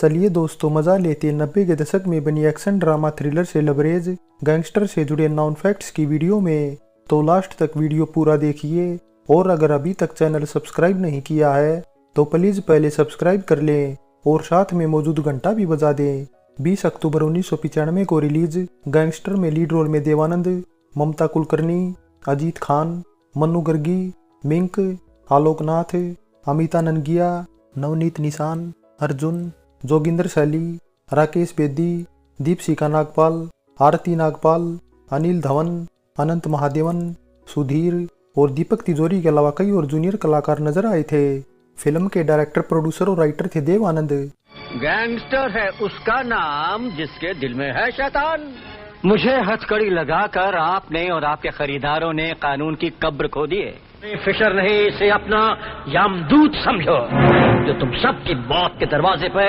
चलिए दोस्तों मजा लेते हैं 90 के दशक में बनी एक्शन ड्रामा थ्रिलर से लवरेज गैंगस्टर से जुड़े नॉन फैक्ट्स की वीडियो में। तो लास्ट तक वीडियो पूरा देखिए और अगर अभी तक चैनल सब्सक्राइब नहीं किया है तो प्लीज पहले सब्सक्राइब कर लें और साथ में मौजूद घंटा भी बजा दें। 20 अक्टूबर 1995 को रिलीज गैंगस्टर में लीड रोल में देवानंद, ममता कुलकर्णी, अजीत खान, मन्नू गर्गी, मिंक, आलोकनाथ, अमिता ननगिया, नवनीत निशान, अर्जुन, जोगिंदर शैली, राकेश बेदी, दीपशिका नागपाल, आरती नागपाल, अनिल धवन, अनंत महादेवन, सुधीर और दीपक तिजोरी के अलावा कई और जूनियर कलाकार नजर आए थे। फिल्म के डायरेक्टर, प्रोड्यूसर और राइटर थे देव आनंद। गैंगस्टर है उसका नाम जिसके दिल में है शैतान। मुझे हथकड़ी लगाकर आपने और आपके खरीदारों ने कानून की कब्र खो दी है। फिशर नहीं, इसे अपना यमदूत समझो जो तुम सबकी मौत के दरवाजे पे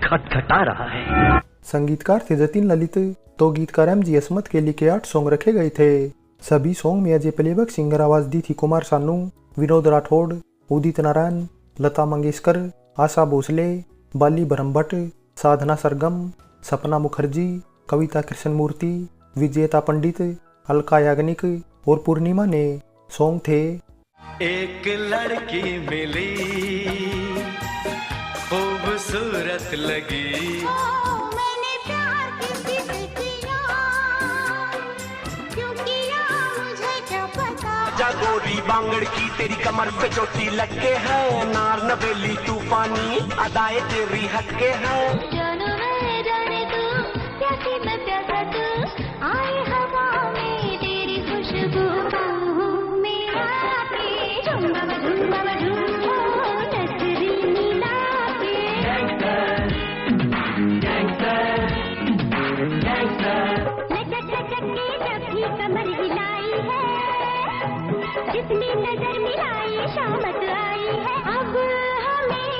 खटखटा रहा है। संगीतकार थे जतिन ललित, तो गीतकार MG असमत के लिए 8 सॉन्ग रखे गए थे। सभी सॉन्ग में अजय प्लेबैक सिंगर आवाज दी थी कुमार सानू, विनोद राठौड़, उदित नारायण, लता मंगेशकर, आशा भोसले, बाली ब्रह्मभट्ट, साधना सरगम, सपना मुखर्जी, कविता कृष्णमूर्ति, विजेता पंडित, अलका याग्निक और पूर्णिमा ने। सॉन्ग थे एक लड़की मिली खूबसूरत लगी, मैंने प्यार किसी से किया, क्यों किया मुझे क्या पता। जागोरी बांगड़ की तेरी कमर पे चोटी लग के है, नार नवेली तूफानी अदाए तेरी हटके है। जानो मैं जाने तू प्यासी मैं प्यासा तू, आए हवा में तेरी खुशबू बाहों में आके झूमा मैं झूमा मैं झूमा नजरी मिला के। लचक लचक के जब भी कमर हिलाई है, जिसने नजर मिलाई शामत आई है। अब हमें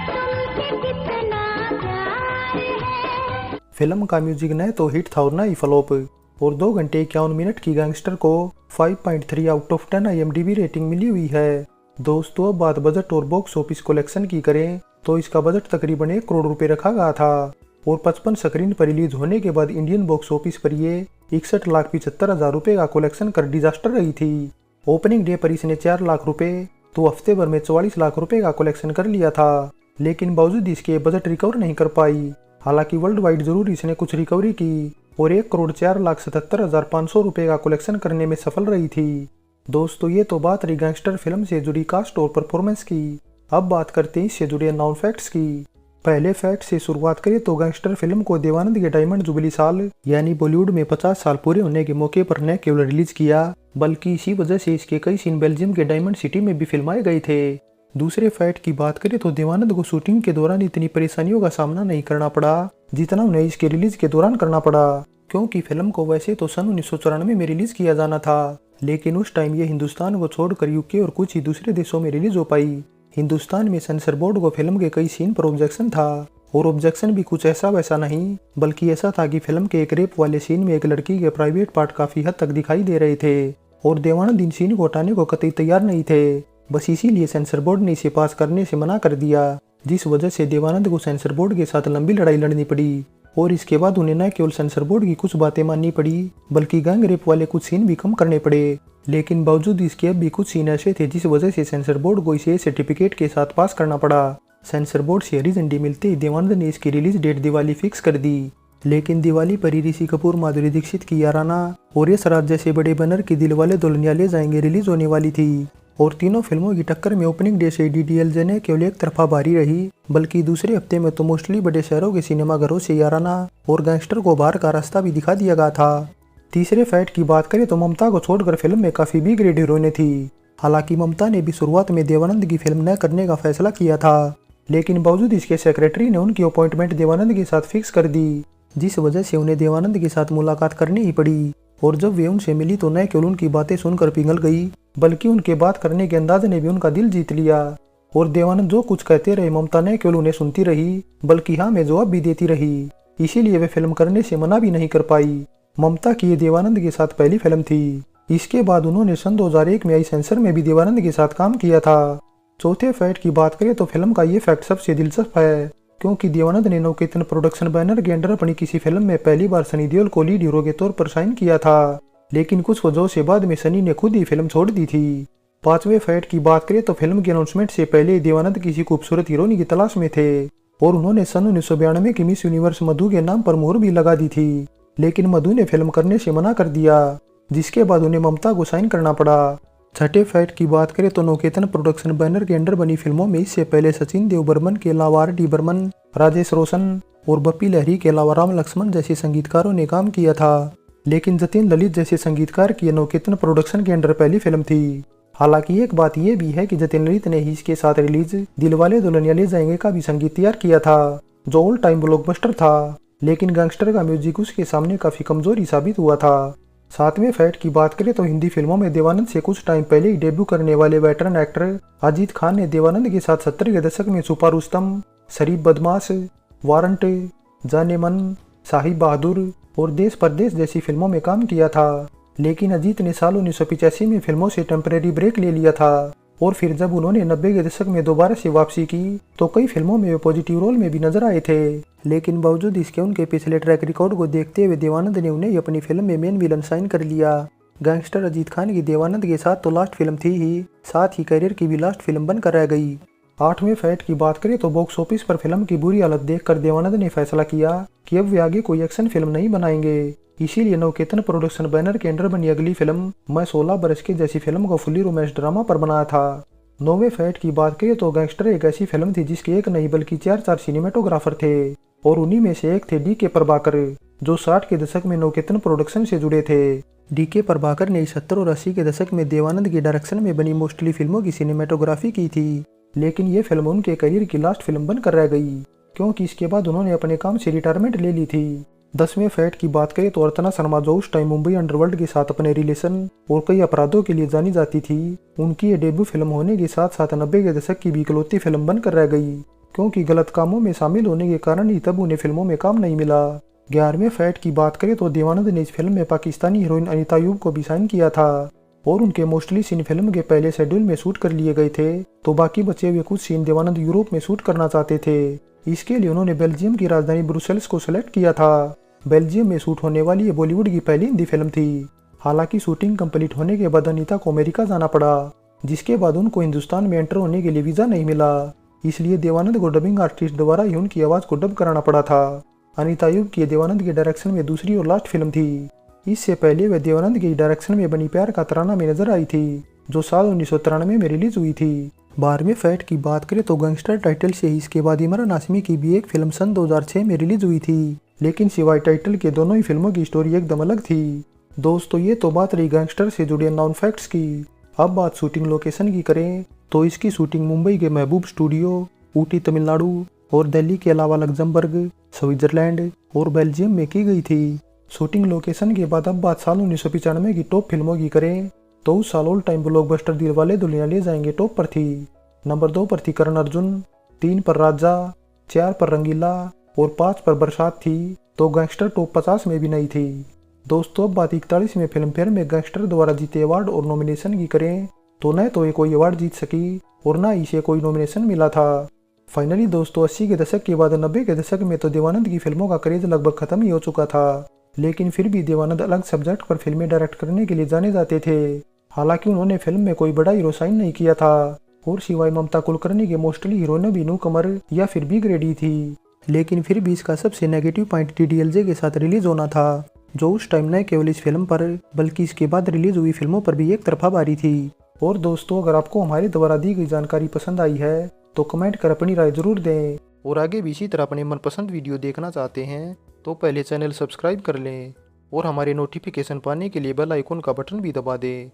तुमसे कितना प्यार है। फिल्म का म्यूजिक न तो हिट था और न ही फ्लॉप, और 2 घंटे 51 मिनट की गैंगस्टर को 5.3 आउट ऑफ 10 IMDb रेटिंग मिली हुई है। दोस्तों अब बात बजट और बॉक्स ऑफिस कलेक्शन की करें तो इसका बजट तकरीबन 1 करोड़ रुपए रखा गया था और 55 स्क्रीन पर रिलीज होने के बाद इंडियन बॉक्स ऑफिस पर ये 61,75,000 रुपए का कलेक्शन कर डिजास्टर रही थी। ओपनिंग डे पर इसने 4 लाख रुपए तो हफ्ते भर में 44 लाख रुपए का कलेक्शन कर लिया था, लेकिन बावजूद इसके बजट रिकवर नहीं कर पाई। हालांकि वर्ल्ड वाइड जरूर इसने कुछ रिकवरी की और 1,04,77,500 रुपए का कलेक्शन करने में सफल रही थी। दोस्तों ये तो बात रही गैंगस्टर फिल्म से जुड़ी कास्ट और परफॉर्मेंस की। अब बात करते हैं इससे जुड़े नॉन फैक्ट्स की। पहले फैक्ट से शुरुआत करें तो गैंगस्टर फिल्म को देवानंद के डायमंड जुबली साल यानी बॉलीवुड में 50 साल पूरे होने के मौके पर न केवल रिलीज किया बल्कि इसी वजह से इसके कई सीन बेल्जियम के डायमंड सिटी में भी फिल्माए गए थे। दूसरे फैक्ट की बात करें तो देवानंद को शूटिंग के दौरान इतनी परेशानियों का सामना नहीं करना पड़ा जितना उन्हें इसके रिलीज के दौरान करना पड़ा, क्योंकि फिल्म को वैसे तो सन 1994 में रिलीज किया जाना था, लेकिन उस टाइम ये हिंदुस्तान को छोड़कर UK और कुछ ही दूसरे देशों में रिलीज हो पाई। हिंदुस्तान में सेंसर बोर्ड को फिल्म के कई सीन पर ऑब्जेक्शन था और ऑब्जेक्शन भी कुछ ऐसा वैसा नहीं बल्कि ऐसा था कि फिल्म के एक रेप वाले सीन में एक लड़की के प्राइवेट पार्ट काफी हद तक दिखाई दे रहे थे और देवानंद इन सीन को हटाने को कतई तैयार नहीं थे। बस इसीलिए सेंसर बोर्ड ने इसे पास करने से मना कर दिया, जिस वजह से देवानंद को सेंसर बोर्ड के साथ लंबी लड़ाई लड़नी पड़ी और इसके बाद उन्हें न केवल सेंसर बोर्ड की कुछ बातें माननी पड़ी बल्कि गैंग रेप वाले कुछ सीन भी कम करने पड़े। लेकिन बावजूद इसके अब भी कुछ सीन ऐसे थे जिस वजह से सेंसर बोर्ड को इसे सर्टिफिकेट के साथ पास करना पड़ा। सेंसर बोर्ड से हरी झंडी मिलते ही देवानंद ने इसकी रिलीज डेट दिवाली फिक्स कर दी, लेकिन दिवाली पर ही ऋषि कपूर, माधुरी दीक्षित की याराना और यश राज जैसे बड़े बैनर की दिलवाले दुल्हनिया ले जाएंगे रिलीज होने वाली थी और तीनों फिल्मों की टक्कर में ओपनिंग डे से DDLJ ने केवल एक तरफा भारी रही, बल्कि दूसरे हफ्ते में तो मोस्टली बड़े शहरों के सिनेमाघरों से याराना और गैंगस्टर को बाहर का रास्ता भी दिखा दिया गया था। तीसरे फैक्ट की बात करें तो ममता को छोड़कर फिल्म में काफी बी ग्रेड हीरोइनें थी। हालांकि ममता ने भी शुरुआत में देवानंद की फिल्म न करने का फैसला किया था, लेकिन बावजूद इसके सेक्रेटरी ने उनकी अपॉइंटमेंट देवानंद के साथ फिक्स कर दी, जिस वजह से उन्हें देवानंद के साथ मुलाकात करनी ही पड़ी। और जब वे उनसे मिली तो न केवल उनकी बातें सुनकर पिघल गई बल्कि उनके बात करने के अंदाज ने भी उनका दिल जीत लिया और देवानंद जो कुछ कहते रहे ममता न केवल उन्हें सुनती रही बल्कि हाँ में जवाब भी देती रही। इसीलिए वे फिल्म करने से मना भी नहीं कर पाई। ममता की ये देवानंद के साथ पहली फिल्म थी। इसके बाद उन्होंने सन 2001 में आई सेंसर में भी देवानंद के साथ काम किया था। चौथे फैक्ट की बात करें तो फिल्म का ये फैक्ट सबसे दिलचस्प है क्योंकि देवानंद ने नवकेतन प्रोडक्शन बैनर के अंडर अपनी किसी फिल्म में पहली बार सनी देओल को लीड हीरो के तौर पर साइन किया था, लेकिन कुछ वजहों से बाद में सनी ने खुद ही फिल्म छोड़ दी थी। पांचवें फैक्ट की बात करें तो फिल्म के अनाउंसमेंट से पहले देवानंद किसी खूबसूरत हीरोइनी की तलाश में थे और उन्होंने सन 1992 की मिस यूनिवर्स मधु के नाम पर मोहर भी लगा दी थी, लेकिन मधु ने फिल्म करने से मना कर दिया, जिसके बाद उन्हें ममता को साइन करना पड़ा। छठे फैक्ट की बात करें तो नवकेतन प्रोडक्शन बैनर के अंडर बनी फिल्मों में इससे पहले सचिन देव बर्मन के अलावा आर डी बर्मन, राजेश रोशन और बप्पी लहरी के अलावा राम लक्ष्मण जैसे संगीतकारों ने काम किया था, लेकिन जतिन ललित जैसे संगीतकार की नवकेतन प्रोडक्शन के अंडर पहली फिल्म थी। हालांकि एक बात यह भी है कि जतिन ललित ने ही इसके साथ रिलीज दिलवाले दुल्हनिया ले जाएंगे का भी संगीत तैयार किया था, जो ऑल टाइम ब्लॉकबस्टर था, लेकिन गैंगस्टर का म्यूजिक उसके सामने काफी कमजोरी साबित हुआ था। सातवें फैक्ट की बात करें तो हिंदी फिल्मों में देवानंद से कुछ टाइम पहले ही डेब्यू करने वाले वेटरन एक्टर अजीत खान ने देवानंद के साथ 70 के दशक में छुपा रुस्तम, शरीफ बदमाश, वारंट, जाने मन, साहिब बहादुर और देश परदेश जैसी फिल्मों में काम किया था, लेकिन अजीत ने साल 1985 में फिल्मों से टेम्परेरी ब्रेक ले लिया था और फिर जब उन्होंने 90 के दशक में दोबारा से वापसी की तो कई फिल्मों में वे पॉजिटिव रोल में भी नजर आए थे, लेकिन बावजूद इसके उनके पिछले ट्रैक रिकॉर्ड को देखते हुए देवानंद ने उन्हें अपनी फिल्म में मेन विलन साइन कर लिया। गैंगस्टर अजीत खान की देवानंद के साथ तो लास्ट फिल्म थी ही, साथ ही करियर की भी लास्ट फिल्म बनकर रह गई। आठवें फैक्ट की बात करें तो बॉक्स ऑफिस पर फिल्म की बुरी हालत देखकर देवानंद ने फैसला किया कि अब वे आगे कोई एक्शन फिल्म नहीं बनाएंगे, इसीलिए नवकेतन प्रोडक्शन बैनर के अंडर बनी अगली फिल्म मैं 16 बरस के जैसी फिल्म को फुल्ली रोमांस ड्रामा पर बनाया था। नौवें फैक्ट की बात करें तो गैंगस्टर एक ऐसी फिल्म थी जिसके एक नहीं बल्कि 4 सिनेमेटोग्राफर थे और उन्हीं में से एक थे डी.के. प्रभाकर, जो 60 के दशक में नवकेतन प्रोडक्शन से जुड़े थे। डी.के. प्रभाकर ने 70 और 80 के दशक में देवानंद की डायरेक्शन में बनी मोस्टली फिल्मों की सिनेमेटोग्राफी की थी, लेकिन ये फिल्म उनके करियर की लास्ट फिल्म बनकर रह गई, क्योंकि इसके बाद उन्होंने अपने काम से रिटायरमेंट ले ली थी। 10वें फैक्ट की बात करें तो अर्चना शर्मा, जो उस टाइम मुंबई अंडरवर्ल्ड के साथ अपने रिलेशन और कई अपराधों के लिए जानी जाती थी, उनकी ये डेब्यू फिल्म होने के साथ साथ 90 के दशक की भी इकलौती फिल्म बनकर रह गई, क्योंकि गलत कामों में शामिल होने के कारण ही तब उन्हें फिल्मों में काम नहीं मिला। 11वें फैक्ट की बात करें तो देवानंद ने इस फिल्म में पाकिस्तानी हीरोइन अनीता अयूब को भी साइन किया था और उनके मोस्टली सीन फिल्म के पहले शेड्यूल में शूट कर लिए गए थे, तो बाकी बचे हुए कुछ सीन देवानंद यूरोप में शूट करना चाहते थे। इसके लिए उन्होंने बेल्जियम की राजधानी ब्रुसेल्स को सिलेक्ट किया था। बेल्जियम में शूट होने वाली ये बॉलीवुड की पहली हिंदी फिल्म थी। हालांकि शूटिंग कंप्लीट होने के बाद अनीता को अमेरिका जाना पड़ा, जिसके बाद उनको हिंदुस्तान में एंटर होने के लिए वीजा नहीं मिला, इसलिए देवानंद को डबिंग आर्टिस्ट द्वारा ही उनकी आवाज को डब कराना पड़ा था। अनीता अयूब की देवानंद के डायरेक्शन में दूसरी और लास्ट फिल्म थी। इससे पहले वे देवानंद के डायरेक्शन में बनी प्यार का तराना में नजर आई थी, जो साल 1993 में रिलीज हुई थी। 12वें फैक्ट की बात करें तो गैंगस्टर टाइटल से ही इसके बाद इमरान हाशमी की भी एक फिल्म सन 2006 में रिलीज हुई थी, लेकिन सिवाय टाइटल के दोनों ही फिल्मों की स्टोरी एकदम अलग थी। दोस्तों, ये तो बात रही गैंगस्टर से जुड़े नॉन फैक्ट्स की। अब बात शूटिंग लोकेशन की करें तो इसकी शूटिंग मुंबई के महबूब स्टूडियो, ऊटी तमिलनाडु और दिल्ली के अलावा लग्जमबर्ग, स्विट्जरलैंड और बेल्जियम में की गई थी। शूटिंग लोकेशन के बाद अब बात साल 1995 की टॉप फिल्मों की करें तो उस साल all time blockbuster Dilwale Dulhania ले जाएंगे टॉप पर थी। नंबर 2 पर थी करण अर्जुन, 3 पर राजा, 4 पर रंगीला और 5 पर बरसात थी, तो गैंगस्टर टॉप 50 में भी नहीं थी। दोस्तों, अब बात 41वें फिल्म फेयर में गैंगस्टर द्वारा जीते अवार्ड और नॉमिनेशन की करें तो न तो ये कोई अवार्ड जीत सकी और न इसे कोई नॉमिनेशन मिला था। फाइनली दोस्तों, 80 के दशक के बाद 90 के दशक में तो देवानंद की फिल्मों का क्रेज लगभग खत्म ही हो चुका था, लेकिन फिर भी देवानंद अलग सब्जेक्ट पर फिल्में डायरेक्ट करने के लिए जाने जाते थे। हालांकि उन्होंने फिल्म में कोई बड़ा हीरो साइन नहीं किया था और सिवाय ममता कुलकर्णी के मोस्टली हीरोइनें भी न्यू कमर या फिर बी ग्रेडी थी, लेकिन फिर भी इसका सबसे नेगेटिव पॉइंट DDLJ के साथ रिलीज होना था, जो उस टाइम न केवल इस फिल्म पर बल्कि इसके बाद रिलीज हुई फिल्मों पर भी एक तरफा बारी थी। और दोस्तों, अगर आपको हमारे द्वारा दी गई जानकारी पसंद आई है तो कमेंट कर अपनी राय जरूर दें, और आगे भी इसी तरह अपने मनपसंद वीडियो देखना चाहते हैं तो पहले चैनल सब्सक्राइब कर लें और हमारे नोटिफिकेशन पाने के लिए बेल आइकन का बटन भी दबा दें।